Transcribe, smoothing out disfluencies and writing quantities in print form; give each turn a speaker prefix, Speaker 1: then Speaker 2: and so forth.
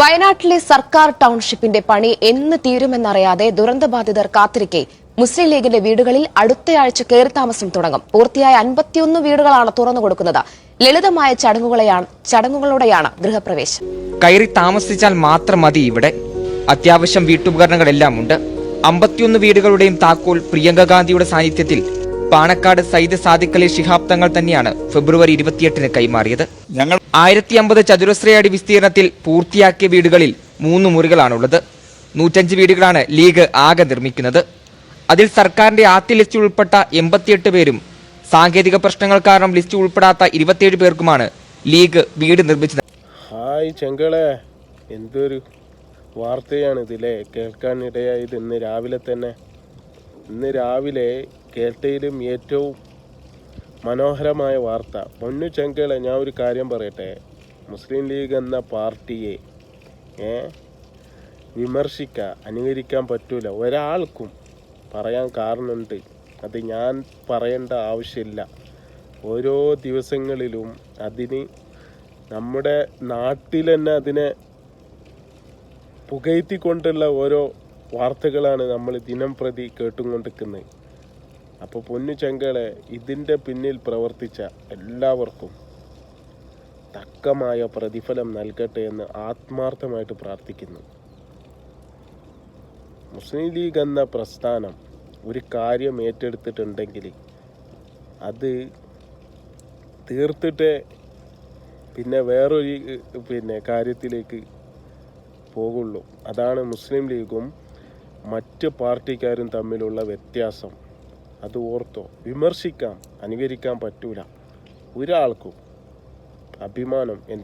Speaker 1: വയനാട്ടിലെ സർക്കാർ ടൌൺഷിപ്പിന്റെ പണി എന്ന് തീരുമെന്നറിയാതെ ദുരന്തബാധിതർ കാത്തിരിക്കെ മുസ്ലിം ലീഗിന്റെ വീടുകളിൽ അടുത്തയാഴ്ച കയറിത്താമസം തുടങ്ങും. പൂർത്തിയായ 51 വീടുകളാണ് തുറന്നുകൊടുക്കുന്നത്. ലളിതമായ ചടങ്ങുകളോടെയാണ് ഗൃഹപ്രവേശം.
Speaker 2: കയറി താമസിച്ചാൽ മാത്രം മതി. ഇവിടെ അത്യാവശ്യം വീട്ടുപകരണങ്ങളെല്ലാം ഉണ്ട്. 51 വീടുകളുടെയും താക്കോൽ പ്രിയങ്ക ഗാന്ധിയുടെ സാന്നിധ്യത്തിൽ പാണക്കാട് സയ്യിദ് സാദിഖ് അലി ശിഹാബ് തങ്ങൾ തന്നെയാണ് ഫെബ്രുവരി 28-ന് കൈമാറിയത്. 1050 ചതുരശ്രയടി വിസ്തീർണത്തിൽ പൂർത്തിയാക്കിയ വീടുകളിൽ 3 മുറികളാണുള്ളത്. 105 വീടുകളാണ് ലീഗ് ആകെ നിർമ്മിക്കുന്നത്. അതിൽ സർക്കാരിന്റെ ആദ്യ ലിസ്റ്റിൽ ഉൾപ്പെട്ട 88 പേരും സാങ്കേതിക പ്രശ്നങ്ങൾ കാരണം ലിസ്റ്റിൽ ഉൾപ്പെടാത്ത 27 പേർക്കുമാണ് ലീഗ് വീട് നിർമ്മിച്ചത്.
Speaker 3: ഹായ് ചെങ്കളെ, എന്തൊരു വാർത്തയാണ് ഇതിലെ കേൾക്കാനിടയായത്. ഇന്ന് രാവിലെ കേട്ടയിലും ഏറ്റവും മനോഹരമായ വാർത്ത. പൊന്നു ചെങ്കളെ, ഞാൻ ഒരു കാര്യം പറയട്ടെ. മുസ്ലിം ലീഗ് എന്ന പാർട്ടിയെ അനുകരിക്കാൻ പറ്റൂല. ഒരാൾക്കും പറയാൻ കാരണമുണ്ട്. അത് ഞാൻ പറയേണ്ട ആവശ്യമില്ല. ഓരോ ദിവസങ്ങളിലും നമ്മുടെ നാട്ടിൽ തന്നെ അതിനെ പുകഴ്ത്തിക്കൊണ്ടുള്ള ഓരോ വാർത്തകളാണ് നമ്മൾ ദിനം പ്രതി കേട്ടുകൊണ്ടിരിക്കുന്നത്. അപ്പോൾ പൊന്നു ചെങ്കളെ, ഇതിൻ്റെ പിന്നിൽ പ്രവർത്തിച്ച എല്ലാവർക്കും തക്കമായ പ്രതിഫലം നൽകട്ടെ എന്ന് ആത്മാർത്ഥമായിട്ട് പ്രാർത്ഥിക്കുന്നു. മുസ്ലിം ലീഗ് എന്ന പ്രസ്ഥാനം ഒരു കാര്യം ഏറ്റെടുത്തിട്ടുണ്ടെങ്കിൽ അത് തീർത്തിട്ടേ പിന്നെ വേറൊരു കാര്യത്തിലേക്ക് പോകുള്ളൂ. അതാണ് മുസ്ലിം ലീഗും മറ്റ് പാർട്ടിക്കാരും തമ്മിലുള്ള വ്യത്യാസം. അത് ഓർത്തോ. വിമർശിക്കാം, അനുകരിക്കാൻ പറ്റൂല. ഒരാൾക്കും അഭിമാനം